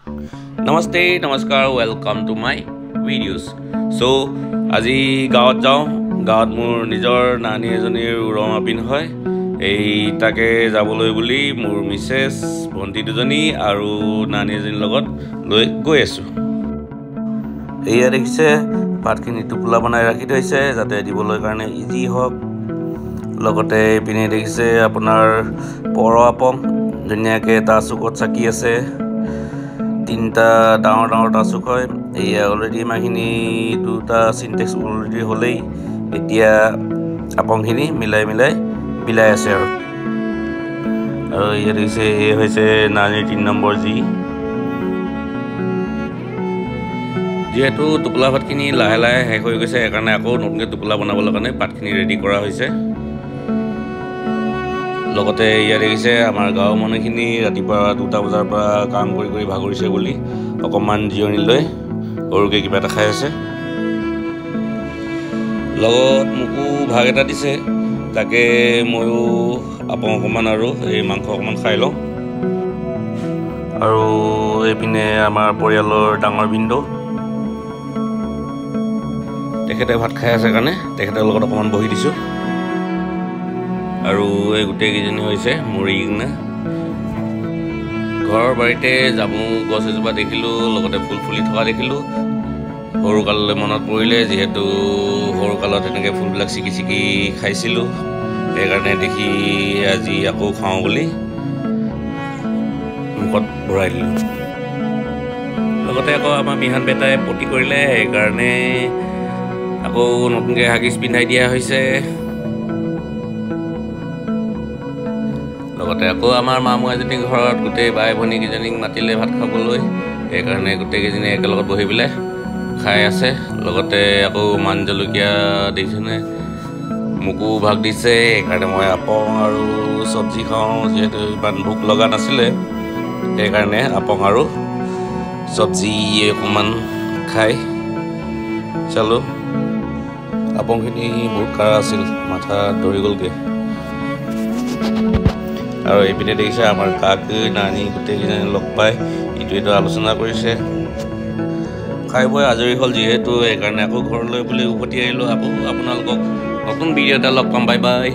Namaste, namaskar, welcome to my videos. So, আজি গাঁৱত যাওঁ গাঁৱত মোৰ নিজৰ নানী এজনীৰ উৰমাপিন হয় এই তাকে যাবলৈ বুলি মোৰ মিছেছ ভণ্টি দুজনী আৰু নানী এজনীৰ লগত লৈ গৈ আছো এয়া দেখিছে ভাতখিনি টুকুলা বনাই ৰাখি থৈছে যাতে দিবলৈ কাৰণে ইজি হওক লগতে পিনে দেখিছে আপোনাৰ পৰ আপং ধুনীয়াকৈ এটা চুকত চাকি আছে তিনটা ডাঙৰ ডাঙৰ টাচুক হয় এয়া অলৰেডি মাখিনি দুটা সিনটেক্স অলৰেডি হলেই এতিয়া আপংখিনি মিলাই বিলাই আছে আৰু ইয়া দিছে এই হৈছে নানীৰ 3 নম্বৰ যেহেতু টুকুলা ভাতখিনি লাহে লাহে শেষ হৈ গৈছে সেইকাৰণে আকৌ নতুনকৈ টুকুলা বনাবলৈ কাৰণে ভাতখিনি ৰেডি কৰা হৈছে লগতে ইয়া দেখিছে আমাৰ গাঁৱৰ মানুহখিনি ৰাতিপুৱা 2টা বজাৰ পৰা কাম কৰি ভাগৰিছে বুলি অকমান জিৰণি লৈ সৰুকে কিবা এটা খাই আছে লগত মুকু ভাগ এটা দিছে তাকে ময়ো আপং অকমান আৰু এই মাংস অকমান খাই লওঁ আৰু এইপিনে আমাৰ পৰিয়ালৰ ডাঙৰ বিন্দু তেখেতে ভাত খাই আছে কাৰণে তেখেতৰ লগত অকমান বহি দিছো আৰু এই গুটে কিজনী হৈছে মুৰিগনা ঘৰৰ বাৰীতে জামু গছ এজোপা দেখিলো লগতে ফুল ফুলি থকা দেখিলো সৰু কাললৈ মনত পৰিলে যেহেতু সৰু কালত এনেকৈ ফুলবিলাক চিকি খাইছিলো সেইকাৰণে দেখি আজি আকৌ খাওঁ বুলি মুখত ভৰাই দিলো লগতে আকৌ আমাৰ মিহান বেটাই পটি কৰিলে সেইকাৰণে আকৌ নতুনকৈ হাগিছ পিন্ধাই দিয়া হৈছে লগতে আকৌ আমাৰ মামু এজনী ঘৰত গোটেই বাই ভনী কেইজনীক মাতিলে ভাত খাবলৈ সেইকাৰণে গোটেইকেইজনী একেলগত বহি পেলাই খাই আছে লগতে আকৌ মান জলকীয়া দিছেনে মোকো ভাগ দিছে সেইকাৰণে মই আপং আৰু চব্জি খাওঁ যিহেতু ইমান ভোক লগা নাছিলে সেইকাৰণে আপং আৰু চব্জি অকণমান খাই চালো আপংখিনি বহুত কাৰা আছিল মাথা ধৰি গ'লগৈ আৰু এইপিনে দেখিছে আমাৰ কাক নানী গোটেইকেইজনী লগ পাই ইটো আলোচনা কৰিছে খাই বৈ আজৰি হ'ল যিহেতু সেইকাৰণে আকৌ ঘৰলৈ বুলি উভতি আহিলোঁ আকৌ আপোনালোকক নতুন ভিডিঅ' এটা লগ পাম বাই বাই